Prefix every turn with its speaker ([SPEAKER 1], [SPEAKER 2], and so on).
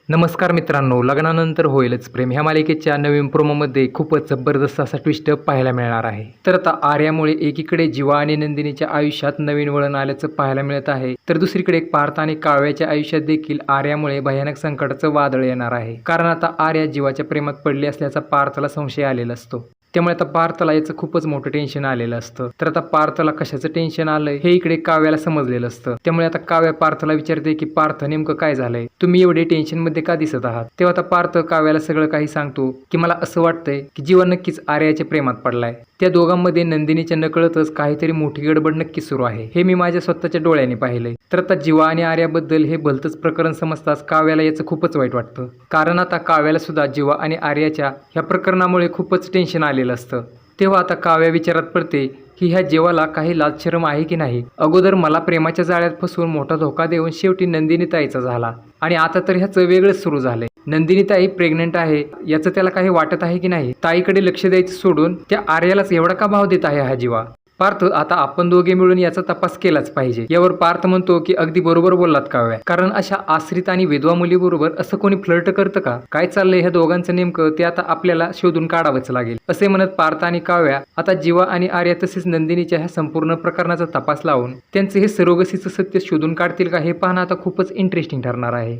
[SPEAKER 1] नमस्कार मित्रांनो, लग्नानंतर होईलच प्रेम ह्या मालिकेच्या नवीन प्रोमोमध्ये खूपच जबरदस्त असा ट्विस्ट पाहायला मिळणार आहे. तर आता आर्यामुळे एकीकडे जीवा आणि नंदिनीच्या आयुष्यात नवीन वळण आल्याचं पाहायला मिळत आहे, तर दुसरीकडे पार्थ आणि काव्याच्या आयुष्यात देखील आर्यामुळे भयानक संकटाचं वादळ येणार आहे. कारण आता आर्या जीवाच्या प्रेमात पडली असल्याचा पार्थला संशय आलेला असतो. त्यामुळे आता पार्थला याचं खूपच मोठं टेन्शन आलेलं असतं. तर आता पार्थला कशाचं टेन्शन आलंय हे इकडे काव्याला समजलेलं असतं. त्यामुळे आता काव्या पार्थला विचारते की पार्थ नेमकं काय झालंय, तुम्ही एवढे टेन्शन मध्ये का दिसत आहात. तेव्हा आता पार्थ काव्याला सगळं काही सांगतो की मला असं वाटतंय की जीवा नक्कीच आर्याच्या प्रेमात पडलाय. त्या दोघांमध्ये नंदिनीच्या नकळतच काहीतरी मोठी गडबड नक्की सुरू आहे, हे मी माझ्या स्वतःच्या डोळ्यांनी पाहिलंय. तर आता जीवा आणि आर्याबद्दल हे भलतंच प्रकरण समजताच काव्याला याचं खूपच वाईट वाटतं. कारण आता काव्याला सुद्धा जीवा आणि आर्याच्या ह्या प्रकरणामुळे खूपच टेन्शन आलेलं असतं. तेव्हा आता काव्या विचारात पडते की ह्या जीवाला काही लाजशरम आहे की नाही. अगोदर मला प्रेमाच्या जाळ्यात फसवून मोठा धोका देऊन शेवटी नंदिनी ताईचा झाला आणि आता तर ह्याचं वेगळंच सुरू झालंय. नंदिनी ताई प्रेग्नेंट आहे याचं त्याला काही वाटत आहे की नाही. ताईकडे लक्ष द्यायचं सोडून त्या आर्यालाच एवढा का भाव देत आहे हा जीवा. पार्थ, आता आपण दोघे मिळून याचा तपास केलाच पाहिजे. यावर पार्थ म्हणतो की अगदी बरोबर बोललात काव्या, कारण अशा आश्रित आणि विधवा मुलीबरोबर असं कोणी फ्लर्ट करतं का. काय चाललंय ह्या दोघांचं नेमकं ते आता आपल्याला शोधून काढावंच लागेल. असे म्हणत पार्थ आणि काव्या आता जीवा आणि आर्या तसेच नंदिनीच्या ह्या संपूर्ण प्रकरणाचा तपास लावून त्यांचे हे सरोगसीचं सत्य शोधून काढतील का हे पाहणं आता खूपच इंटरेस्टिंग ठरणार आहे.